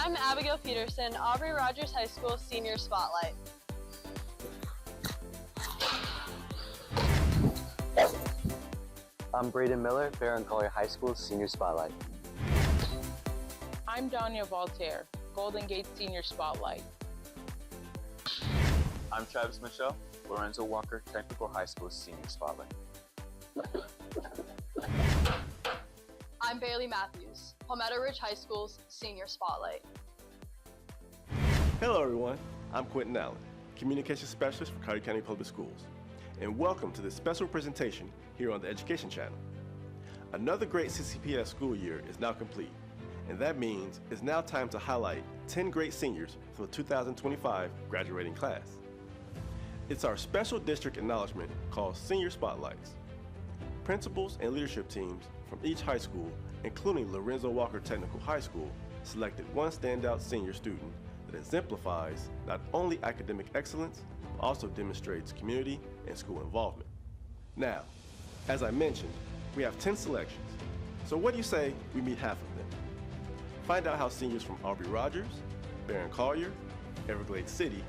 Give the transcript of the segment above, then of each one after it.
I'm Abigail Peterson, Aubrey Rogers High School Senior Spotlight. I'm Braden Miller, Barron Collier High School Senior Spotlight. I'm Danya Voltaire, Golden Gate Senior Spotlight. I'm Travis Michelle, Lorenzo Walker Technical High School Senior Spotlight. I'm Bailey Matthews, Palmetto Ridge High School's Senior Spotlight. Hello everyone, I'm Quinton Allen, Communications Specialist for Collier County Public Schools, and welcome to this special presentation here on the Education Channel. Another great CCPS school year is now complete, and that means it's now time to highlight 10 great seniors for the 2025 graduating class. It's our special district acknowledgement called Senior Spotlights. Principals and leadership teams from each high school, including Lorenzo Walker Technical High School, selected one standout senior student that exemplifies not only academic excellence, but also demonstrates community and school involvement. Now, as I mentioned, we have 10 selections. So what do you say we meet half of them? Find out how seniors from Aubrey Rogers, Barron Collier, Everglades City,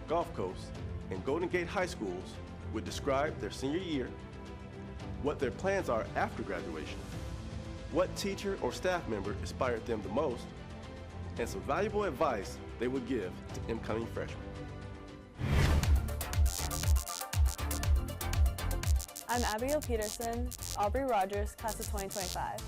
Gulf Coast, and Golden Gate High Schools would describe their senior year, what their plans are after graduation, what teacher or staff member inspired them the most, and some valuable advice they would give to incoming freshmen. I'm Abigail Peterson, Aubrey Rogers, class of 2025.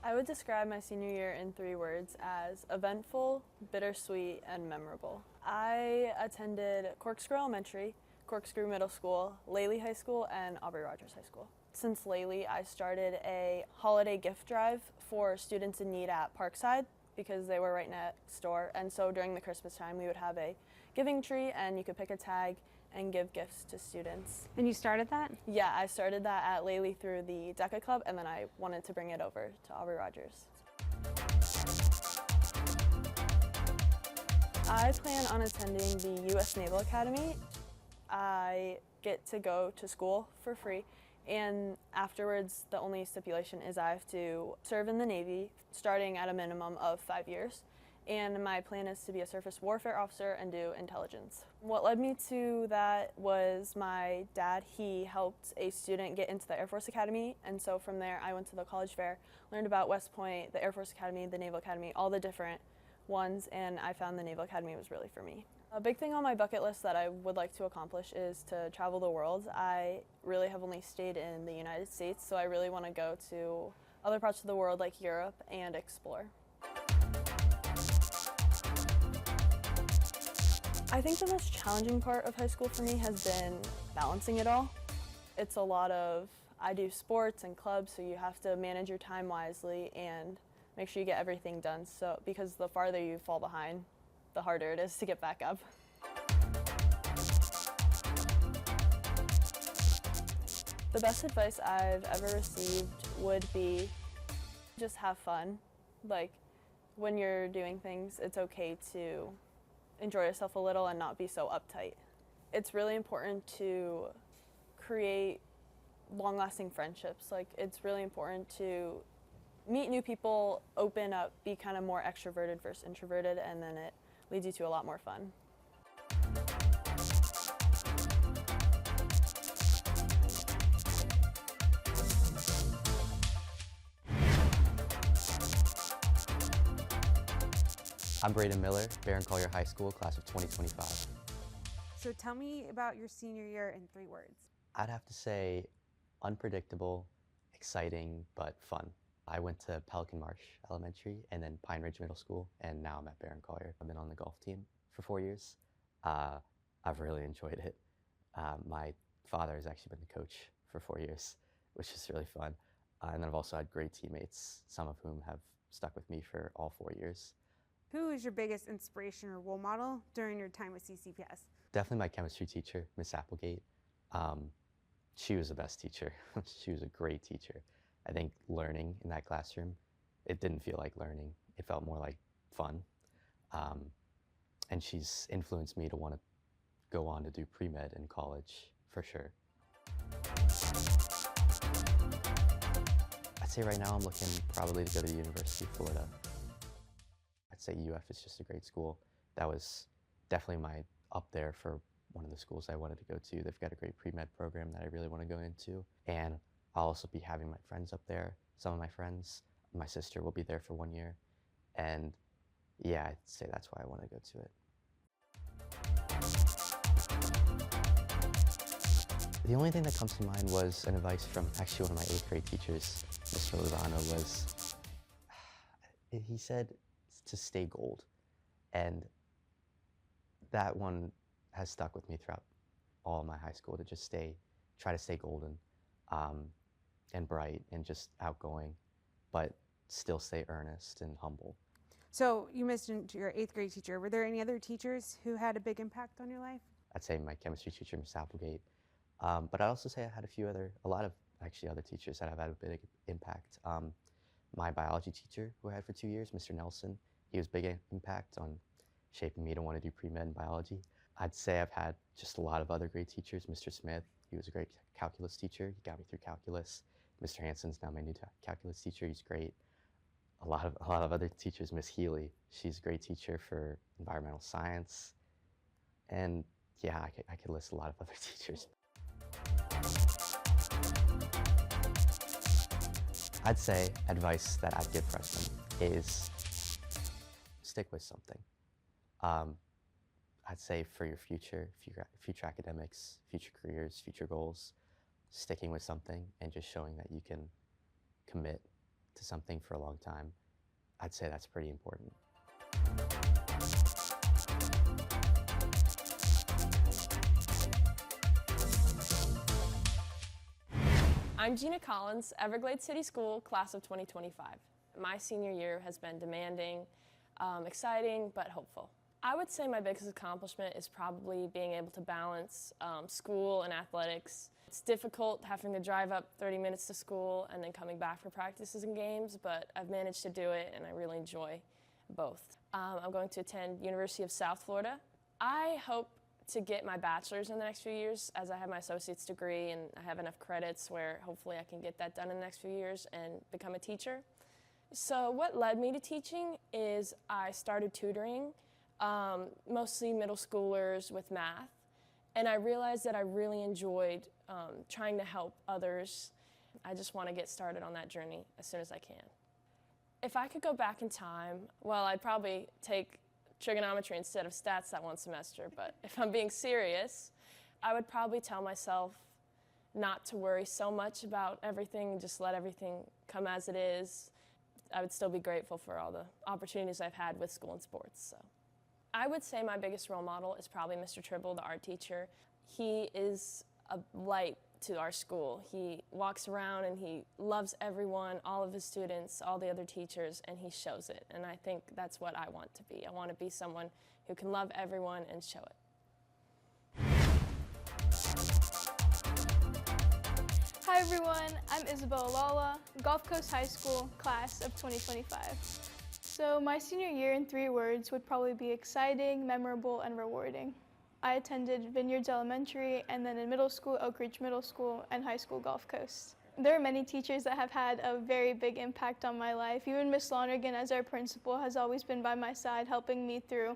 I would describe my senior year in 3 words as eventful, bittersweet, and memorable. I attended Corkscrew Elementary, Corkscrew Middle School, Lely High School, and Aubrey Rogers High School. Since Lely, I started a holiday gift drive for students in need at Parkside because they were right next door. And so during the Christmas time, we would have a giving tree and you could pick a tag and give gifts to students. And you started that? Yeah, I started that at Lely through the DECA Club, and then I wanted to bring it over to Aubrey Rogers. I plan on attending the U.S. Naval Academy. I get to go to school for free, and afterwards the only stipulation is I have to serve in the Navy starting at a minimum of 5 years. And my plan is to be a surface warfare officer and do intelligence. What led me to that was my dad. He helped a student get into the Air Force Academy, and so from there I went to the college fair, learned about West Point, the Air Force Academy, the Naval Academy, all the different ones, and I found the Naval Academy was really for me. A big thing on my bucket list that I would like to accomplish is to travel the world. I really have only stayed in the United States, so I really want to go to other parts of the world like Europe and explore. I think the most challenging part of high school for me has been balancing it all. It's a lot of, I do sports and clubs, so you have to manage your time wisely and make sure you get everything done. So, because the farther you fall behind, the harder it is to get back up. The best advice I've ever received would be just have fun. Like, when you're doing things, it's okay to enjoy yourself a little and not be so uptight. It's really important to create long-lasting friendships. Like, it's really important to meet new people, open up, be kind of more extroverted versus introverted, and then it leads you to a lot more fun. I'm Braden Miller, Barron Collier High School, class of 2025. So tell me about your senior year in 3 words. I'd have to say unpredictable, exciting, but fun. I went to Pelican Marsh Elementary and then Pine Ridge Middle School, and now I'm at Barron Collier. I've been on the golf team for 4 years. I've really enjoyed it. My father has actually been the coach for 4 years, which is really fun. And then I've also had great teammates, some of whom have stuck with me for all 4 years. Who is your biggest inspiration or role model during your time with CCPS? Definitely my chemistry teacher, Miss Applegate. She was the best teacher. She was a great teacher. I think learning in that classroom, it didn't feel like learning. It felt more like fun. And she's influenced me to want to go on to do pre-med in college, for sure. I'd say right now I'm looking probably to go to the University of Florida. I'd say UF is just a great school. That was definitely up there for one of the schools I wanted to go to. They've got a great pre-med program that I really want to go into. And I'll also be having my friends up there, some of my friends. My sister will be there for 1 year. And yeah, I'd say that's why I want to go to it. The only thing that comes to mind was an advice from actually one of my 8th grade teachers, Mr. Lozano, was, he said to stay gold. And that one has stuck with me throughout all of my high school, to just try to stay golden and bright and just outgoing, but still stay earnest and humble. So you mentioned your 8th grade teacher. Were there any other teachers who had a big impact on your life? I'd say my chemistry teacher, Miss Applegate. But I'd also say I had a lot of other teachers that have had a big impact. My biology teacher, who I had for 2 years, Mr. Nelson, he was a big impact on shaping me to want to do pre-med in biology. I'd say I've had just a lot of other great teachers. Mr. Smith, he was a great calculus teacher. He got me through calculus. Mr. Hansen's now my new calculus teacher. He's great. A lot of other teachers. Miss Healy, she's a great teacher for environmental science. And yeah, I could list a lot of other teachers. I'd say advice that I'd give freshmen is stick with something. I'd say for your future academics, future careers, future goals, sticking with something and just showing that you can commit to something for a long time, I'd say that's pretty important. I'm Gina Collins, Everglades City School, class of 2025. My senior year has been demanding, exciting, but hopeful. I would say my biggest accomplishment is probably being able to balance school and athletics. It's difficult having to drive up 30 minutes to school and then coming back for practices and games, but I've managed to do it and I really enjoy both. I'm going to attend University of South Florida. I hope to get my bachelor's in the next few years, as I have my associate's degree and I have enough credits where hopefully I can get that done in the next few years and become a teacher. So what led me to teaching is I started tutoring, mostly middle schoolers with math, and I realized that I really enjoyed trying to help others. I just want to get started on that journey as soon as I can. If I could go back in time, well, I'd probably take trigonometry instead of stats that one semester, but if I'm being serious, I would probably tell myself not to worry so much about everything, just let everything come as it is. I would still be grateful for all the opportunities I've had with school and sports. So, I would say my biggest role model is probably Mr. Tribble, the art teacher. He is a light to our school. He walks around and he loves everyone, all of his students, all the other teachers, and he shows it. And I think that's what I want to be. I want to be someone who can love everyone and show it. Hi everyone, I'm Isabella Lala, Gulf Coast High School, class of 2025. So my senior year in 3 words would probably be exciting, memorable, and rewarding. I attended Vineyards Elementary and then in middle school, Oak Ridge Middle School, and high school, Gulf Coast. There are many teachers that have had a very big impact on my life. Even Miss Lonergan, as our principal, has always been by my side, helping me through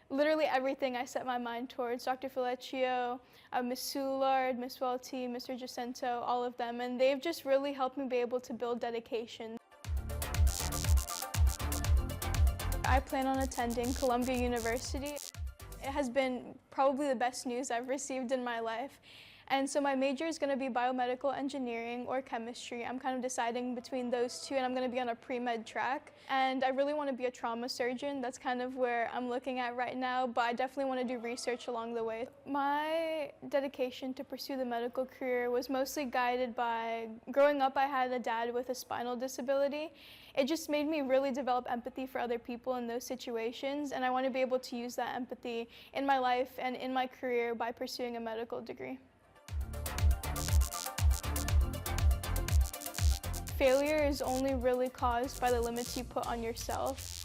literally everything I set my mind towards. Dr. Filecchio, Miss Soulard, Miss Welty, Mr. Jacinto, all of them, and they've just really helped me be able to build dedication. I plan on attending Columbia University. It has been probably the best news I've received in my life. And so my major is going to be biomedical engineering or chemistry. I'm kind of deciding between those two, and I'm going to be on a pre-med track. And I really want to be a trauma surgeon. That's kind of where I'm looking at right now, but I definitely want to do research along the way. My dedication to pursue the medical career was mostly guided by growing up. I had a dad with a spinal disability. It just made me really develop empathy for other people in those situations, and I want to be able to use that empathy in my life and in my career by pursuing a medical degree. Failure is only really caused by the limits you put on yourself.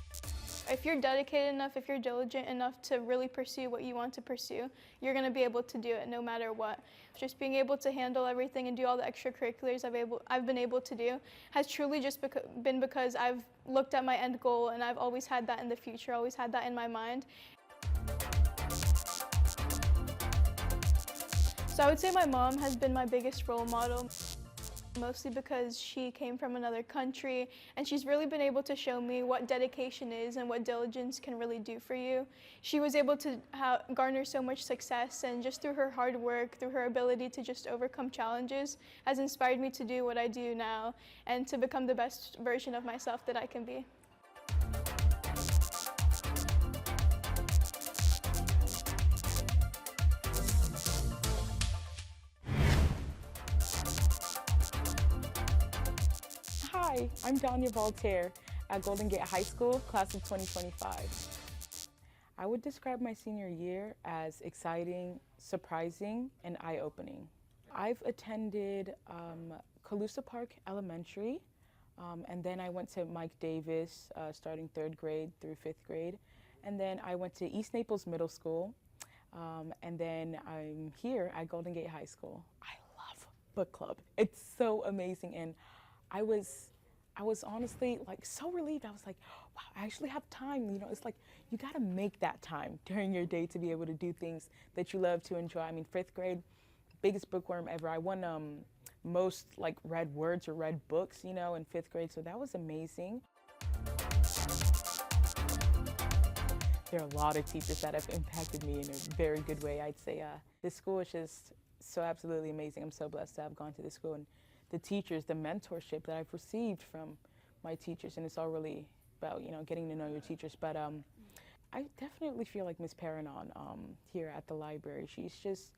If you're dedicated enough, if you're diligent enough to really pursue what you want to pursue, you're going to be able to do it no matter what. Just being able to handle everything and do all the extracurriculars I've been able to do has truly just been because I've looked at my end goal, and I've always had that in the future, always had that in my mind. So I would say my mom has been my biggest role model, mostly because she came from another country, and she's really been able to show me what dedication is and what diligence can really do for you. She was able to garner so much success, and just through her hard work, through her ability to just overcome challenges, has inspired me to do what I do now and to become the best version of myself that I can be. Hi, I'm Danya Voltaire at Golden Gate High School, class of 2025. I would describe my senior year as exciting, surprising, and eye-opening. I've attended Calusa Park Elementary, and then I went to Mike Davis starting 3rd grade through 5th grade, and then I went to East Naples Middle School, and then I'm here at Golden Gate High School. I love book club. It's so amazing, and I was honestly like so relieved. I was like, wow, I actually have time. You know, it's like you got to make that time during your day to be able to do things that you love to enjoy. I mean, 5th grade, biggest bookworm ever. I won most like read words or read books, you know, in 5th grade. So that was amazing. There are a lot of teachers that have impacted me in a very good way. I'd say this school is just so absolutely amazing. I'm so blessed to have gone to this school, and the teachers, the mentorship that I've received from my teachers, and it's all really about, you know, getting to know your teachers. But I definitely feel like Miss Paranon here at the library. She's just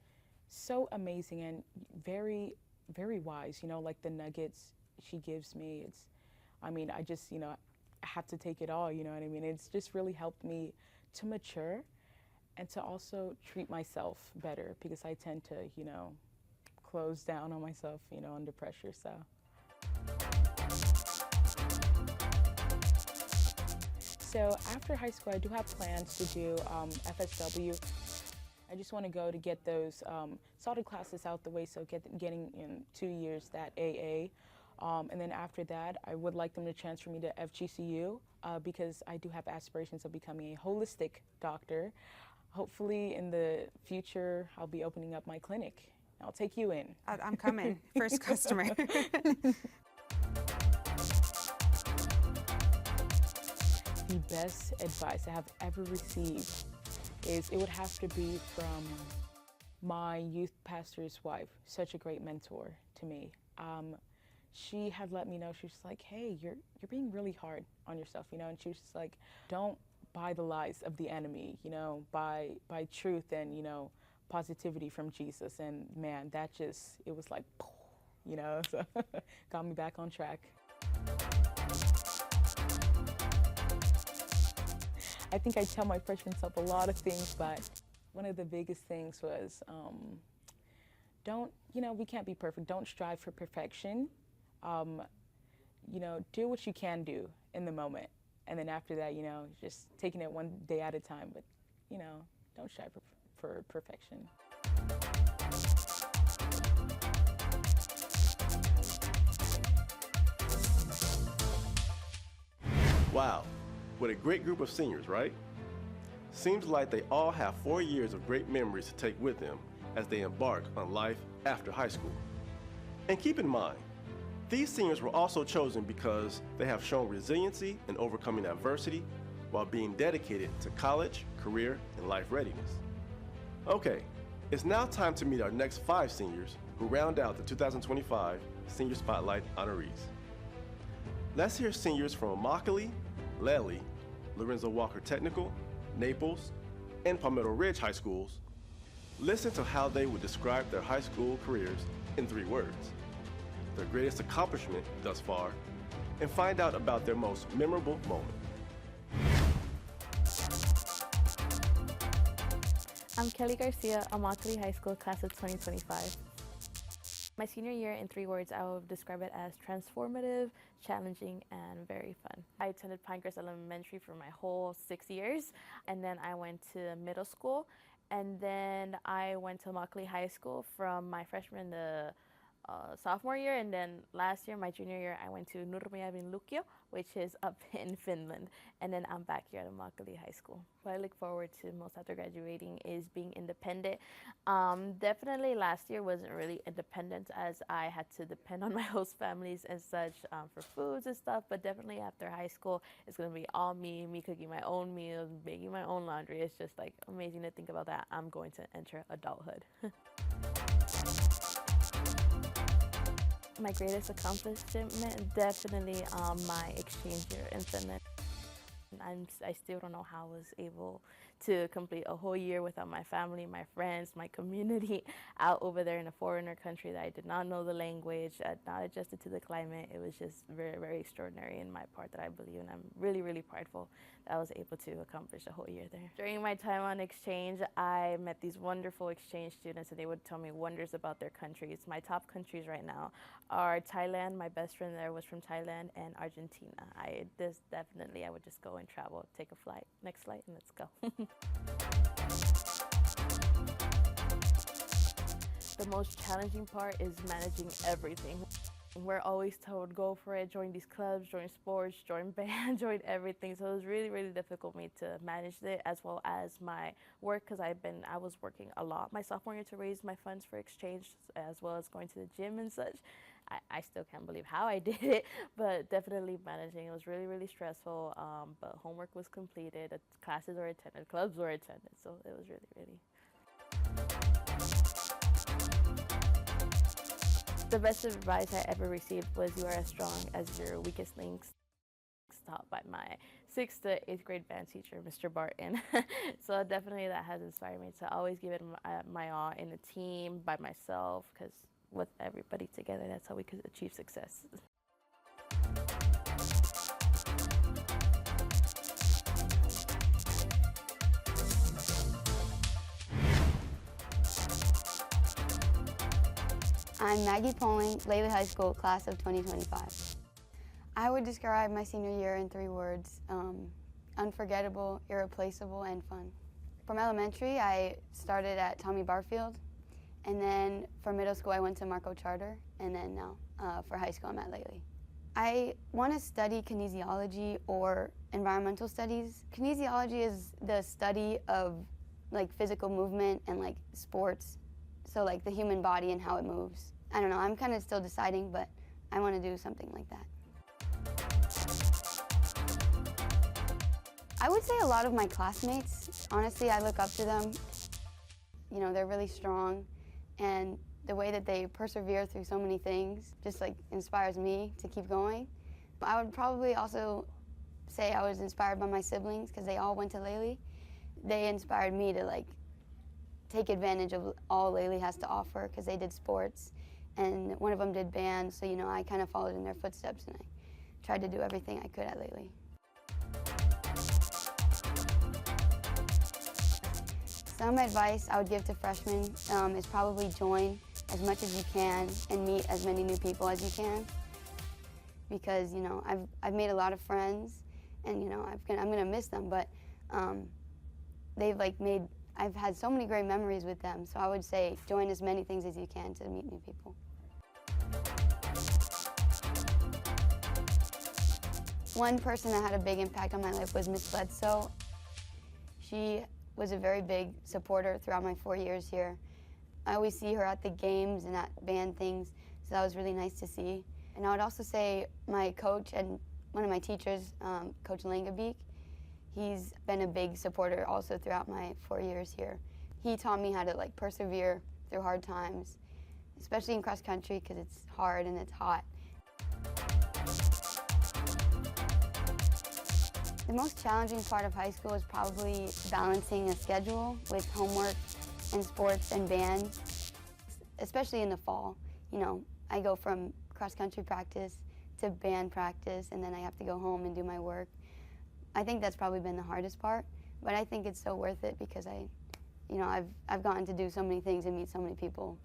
so amazing and very, very wise, you know, like the nuggets she gives me. I just, you know, I have to take it all, you know what I mean? It's just really helped me to mature and to also treat myself better, because I tend to, you know, close down on myself, you know, under pressure. So after high school, I do have plans to do FSW. I just want to go to get those solid classes out the way, so getting in 2 years that AA. And then after that, I would like them to transfer me to FGCU because I do have aspirations of becoming a holistic doctor. Hopefully in the future, I'll be opening up my clinic. I'll take you in. I'm coming. First customer. The best advice I have ever received is it would have to be from my youth pastor's wife, such a great mentor to me. She had let me know, she was like, hey, you're being really hard on yourself, you know, and she was just like, don't buy the lies of the enemy, you know, buy truth and, you know, positivity from Jesus. And man, that just, it was like, you know, so got me back on track. I think I tell my freshman self a lot of things, but one of the biggest things was don't, you know, we can't be perfect. Don't strive for perfection. You know, do what you can do in the moment. And then after that, you know, just taking it one day at a time, but, you know, don't strive for perfection. Wow, what a great group of seniors, right? Seems like they all have 4 years of great memories to take with them as they embark on life after high school. And keep in mind, these seniors were also chosen because they have shown resiliency in overcoming adversity while being dedicated to college, career, and life readiness. Okay, it's now time to meet our next 5 seniors who round out the 2025 Senior Spotlight honorees. Let's hear seniors from Immokalee, Lely, Lorenzo Walker Technical, Naples, and Palmetto Ridge High Schools. Listen to how they would describe their high school careers in 3 words, their greatest accomplishment thus far, and find out about their most memorable moment. I'm Kelly Garcia, Immokalee High School, class of 2025. My senior year, in 3 words, I would describe it as transformative, challenging, and very fun. I attended Pinecrest Elementary for my whole 6 years, and then I went to middle school, and then I went to Immokalee High School from my freshman to sophomore year, and then last year, my junior year, I went to Nurmijärven Lukio, which is up in Finland, and then I'm back here at Immokalee High School. What I look forward to most after graduating is being independent. Definitely last year wasn't really independent as I had to depend on my host families and such for foods and stuff, but definitely after high school, it's gonna be all me cooking my own meals, making my own laundry. It's just like amazing to think about that. I'm going to enter adulthood. My greatest accomplishment, definitely my exchange year in Finland. I still don't know how I was able to complete a whole year without my family, my friends, my community out over there in a foreigner country that I did not know the language, not adjusted to the climate. It was just very, very extraordinary in my part that I believe, and I'm really, really prideful that I was able to accomplish a whole year there. During my time on exchange, I met these wonderful exchange students, and they would tell me wonders about their countries. My top countries right now are Thailand. My best friend there was from Thailand, and Argentina. I would just go and travel, take a flight, next flight, and let's go. The most challenging part is managing everything. We're always told, go for it, join these clubs, join sports, join band, join everything. So it was really, really difficult for me to manage it, as well as my work, because I was working a lot my sophomore year to raise my funds for exchange, as well as going to the gym and such. I still can't believe how I did it, but definitely managing. It was really, really stressful, but homework was completed, classes were attended, clubs were attended, so it was really, really. The best advice I ever received was, you are as strong as your weakest links, taught by my 6th to 8th grade band teacher, Mr. Barton. So definitely that has inspired me to always give it my all in a team, by myself, because with everybody together, that's how we could achieve success. I'm Maggie Poling, Laley High School, class of 2025. I would describe my senior year in 3 words: unforgettable, irreplaceable, and fun. From elementary, I started at Tommy Barfield, and then for middle school, I went to Marco Charter, and then now for high school, I'm at Laley. I want to study kinesiology or environmental studies. Kinesiology is the study of like physical movement and like sports, so like the human body and how it moves. I don't know, I'm kind of still deciding, but I want to do something like that. I would say a lot of my classmates, honestly, I look up to them. You know, they're really strong, and the way that they persevere through so many things just like inspires me to keep going. I would probably also say I was inspired by my siblings because they all went to Laley. They inspired me to like take advantage of all Laley has to offer because they did sports, and one of them did band, so you know, I kind of followed in their footsteps and I tried to do everything I could at Laley. Some advice I would give to freshmen is probably join as much as you can and meet as many new people as you can, because you know, I've made a lot of friends, and you know, I'm gonna miss them, but I've had so many great memories with them, so I would say join as many things as you can to meet new people. One person that had a big impact on my life was Miss Bledsoe. She was a very big supporter throughout my 4 years here. I always see her at the games and at band things, so that was really nice to see. And I would also say my coach and one of my teachers, Coach Langebeek, he's been a big supporter also throughout my 4 years here. He taught me how to like persevere through hard times, especially in cross country because it's hard and it's hot. The most challenging part of high school is probably balancing a schedule with homework and sports and band, especially in the fall. You know, I go from cross country practice to band practice, and then I have to go home and do my work. I think that's probably been the hardest part, but I think it's so worth it because I've gotten to do so many things and meet so many people.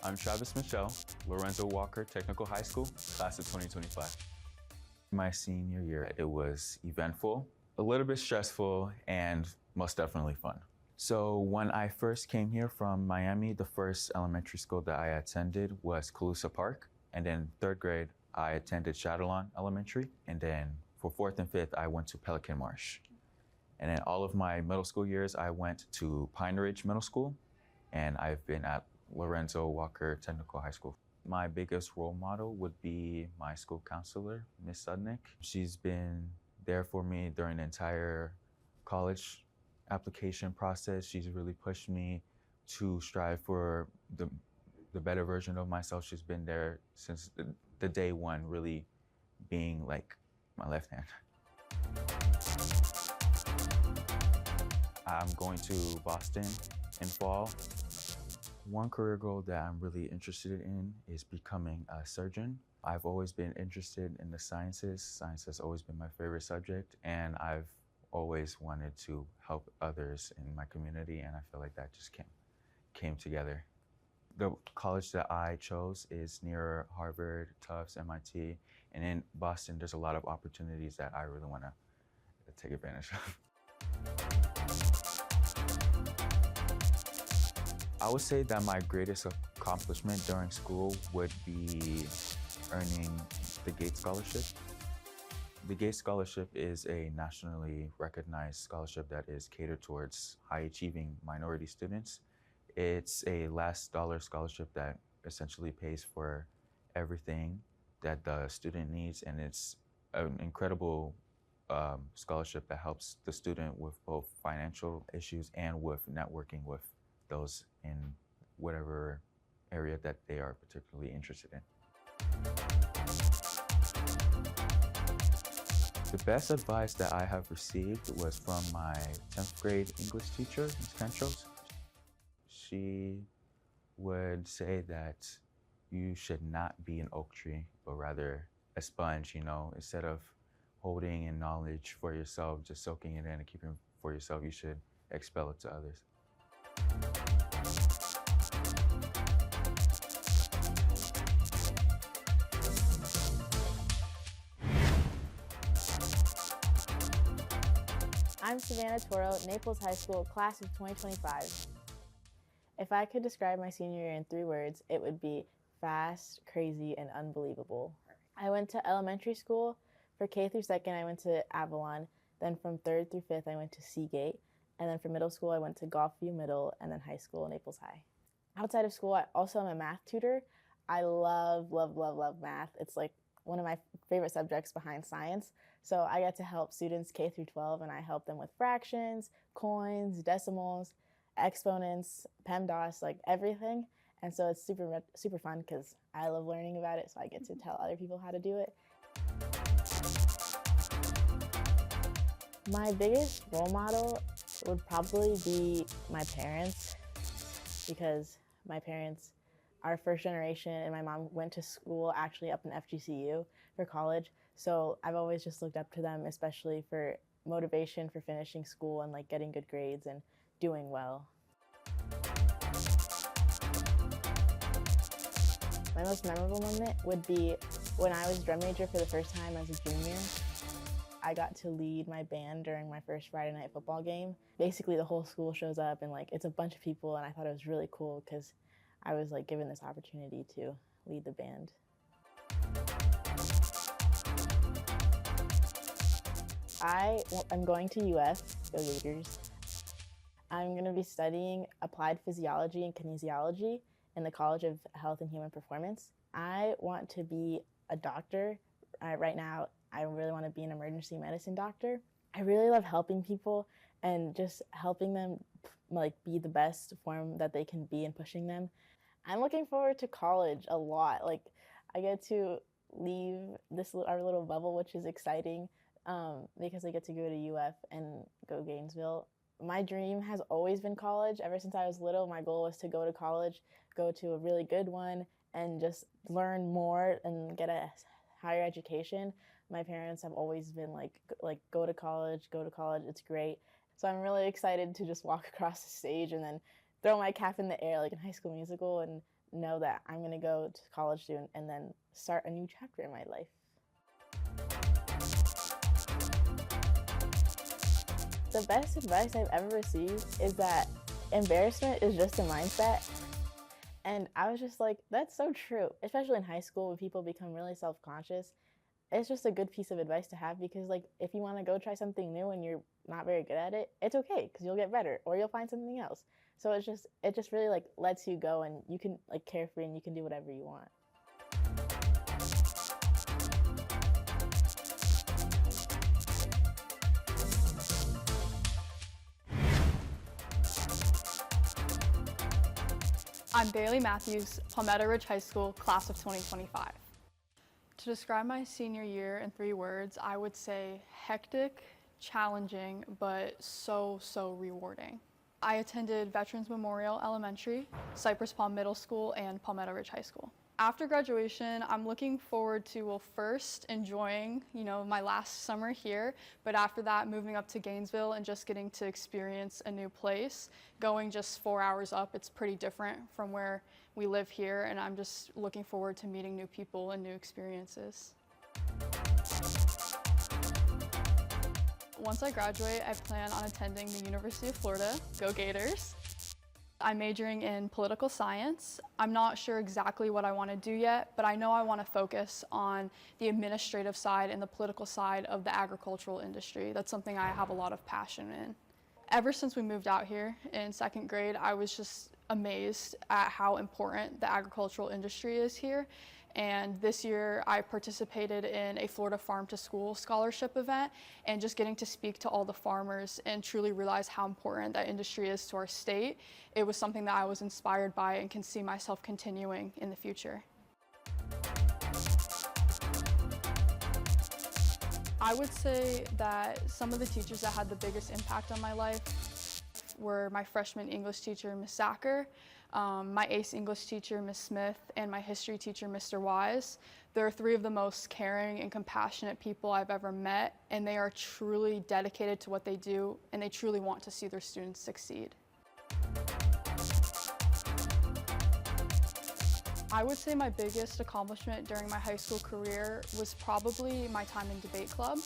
I'm Travis Michelle, Lorenzo Walker Technical High School, class of 2025. My senior year, it was eventful, a little bit stressful, and most definitely fun. So when I first came here from Miami, the first elementary school that I attended was Calusa Park. And then third grade, I attended Shadowlawn Elementary. And then for fourth and fifth, I went to Pelican Marsh. And then all of my middle school years, I went to Pine Ridge Middle School, and I've been at Lorenzo Walker Technical High School. My biggest role model would be my school counselor, Miss Sudnick. She's been there for me during the entire college application process. She's really pushed me to strive for the better version of myself. She's been there since the day one, really being like my left hand. I'm going to Boston in fall. One career goal that I'm really interested in is becoming a surgeon. I've always been interested in the sciences. Science has always been my favorite subject, and I've always wanted to help others in my community, and I feel like that just came together. The college that I chose is near Harvard, Tufts, MIT, and in Boston, there's a lot of opportunities that I really want to take advantage of. I would say that my greatest accomplishment during school would be earning the Gates Scholarship. The Gates Scholarship is a nationally recognized scholarship that is catered towards high-achieving minority students. It's a last dollar scholarship that essentially pays for everything that the student needs, and it's an incredible scholarship that helps the student with both financial issues and with networking with those in whatever area that they are particularly interested in. The best advice that I have received was from my 10th grade English teacher, Ms. Kentros. She would say that you should not be an oak tree, but rather a sponge, you know, instead of holding in knowledge for yourself, just soaking it in and keeping it for yourself, you should expel it to others. I'm Savannah Toro, Naples High School, class of 2025. If I could describe my senior year in 3 words, it would be fast, crazy, and unbelievable. I went to elementary school. For K through 2nd, I went to Avalon. Then from 3rd through 5th, I went to Seagate. And then for middle school, I went to Gulfview Middle, and then high school, Naples High. Outside of school, I also am a math tutor. I love math. It's like one of my favorite subjects behind science. So I get to help students K through 12, and I help them with fractions, coins, decimals, exponents, PEMDAS, like everything. And so it's super fun because I love learning about it, so I get to tell other people how to do it. My biggest role model would probably be my parents, because my parents are first generation, and my mom went to school actually up in FGCU for college. So I've always just looked up to them, especially for motivation for finishing school and like getting good grades and doing well. My most memorable moment would be when I was drum major for the first time as a junior. I got to lead my band during my first Friday night football game. Basically the whole school shows up and like it's a bunch of people, and I thought it was really cool because I was like given this opportunity to lead the band. I'm going to UF, go Gators. I'm going to be studying applied physiology and kinesiology in the College of Health and Human Performance. I want to be a doctor. Right now, I really want to be an emergency medicine doctor. I really love helping people and just helping them like be the best form that they can be and pushing them. I'm looking forward to college a lot. Like I get to leave our little bubble, which is exciting because I get to go to UF and go Gainesville. My dream has always been college. Ever since I was little, my goal was to go to college, go to a really good one, and just learn more and get a higher education. My parents have always been like go to college, it's great. So I'm really excited to just walk across the stage and then throw my cap in the air like in High School Musical and know that I'm going to go to college soon and then start a new chapter in my life. The best advice I've ever received is that embarrassment is just a mindset. And I was just like, that's so true, especially in high school when people become really self-conscious. It's just a good piece of advice to have because, like, if you want to go try something new and you're not very good at it, it's okay because you'll get better or you'll find something else. So it just really, like, lets you go and you can, like, carefree and you can do whatever you want. I'm Bailey Matthews, Palmetto Ridge High School, class of 2025. To describe my senior year in 3 words, I would say hectic, challenging, but so rewarding. I attended Veterans Memorial Elementary, Cypress Palm Middle School, and Palmetto Ridge High School. After graduation, I'm looking forward to, well, first enjoying, my last summer here, but after that, moving up to Gainesville and just getting to experience a new place. Going just 4 hours up, it's pretty different from where we live here, and I'm just looking forward to meeting new people and new experiences. Once I graduate, I plan on attending the University of Florida. Go Gators! I'm majoring in political science. I'm not sure exactly what I want to do yet, but I know I want to focus on the administrative side and the political side of the agricultural industry. That's something I have a lot of passion in. Ever since we moved out here in 2nd grade, I was just amazed at how important the agricultural industry is here. And this year I participated in a Florida Farm to School scholarship event, and just getting to speak to all the farmers and truly realize how important that industry is to our state. It was something that I was inspired by and can see myself continuing in the future. I would say that some of the teachers that had the biggest impact on my life were my freshman English teacher, Ms. Sacker, my ACE English teacher, Ms. Smith, and my history teacher, Mr. Wise. They're 3 of the most caring and compassionate people I've ever met, and they are truly dedicated to what they do, and they truly want to see their students succeed. I would say my biggest accomplishment during my high school career was probably my time in debate club.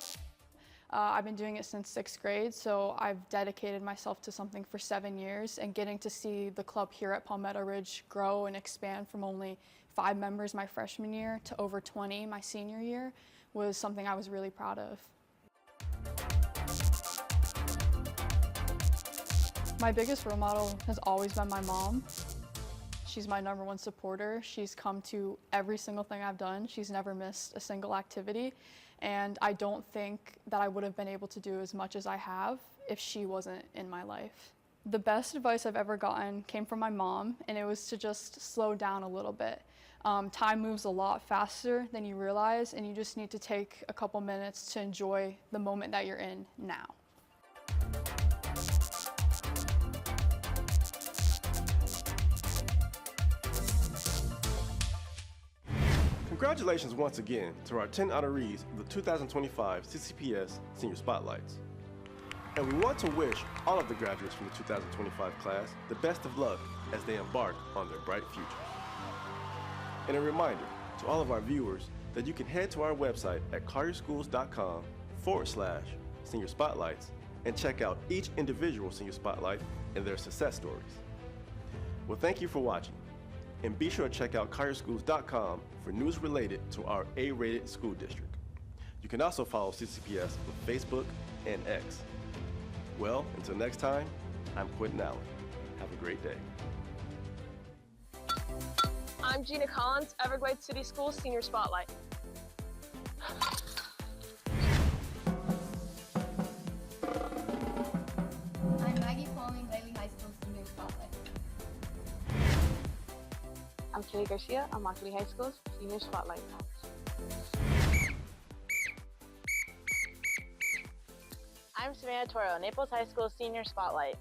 I've been doing it since 6th grade, so I've dedicated myself to something for 7 years, and getting to see the club here at Palmetto Ridge grow and expand from only 5 members my freshman year to over 20 my senior year was something I was really proud of. My biggest role model has always been my mom. She's my #1 supporter. She's come to every single thing I've done. She's never missed a single activity. And I don't think that I would have been able to do as much as I have if she wasn't in my life. The best advice I've ever gotten came from my mom, and it was to just slow down a little bit. Time moves a lot faster than you realize, and you just need to take a couple minutes to enjoy the moment that you're in now. Congratulations once again to our 10 honorees of the 2025 CCPS Senior Spotlights. And we want to wish all of the graduates from the 2025 class the best of luck as they embark on their bright futures. And a reminder to all of our viewers that you can head to our website at collierschools.com/senior spotlights and check out each individual senior spotlight and their success stories. Well, thank you for watching. And be sure to check out collierschools.com for news related to our A-rated school district. You can also follow CCPS on Facebook and X. Well, until next time, I'm Quinton Allen. Have a great day. I'm Gina Collins, Everglades City Schools Senior Spotlight. I'm Maggie Pauling, Lately High School Senior Spotlight. I'm Kelly Garcia, I'm Immokalee High School's Senior Spotlight. I'm Samantha Toro, Naples High School Senior Spotlight.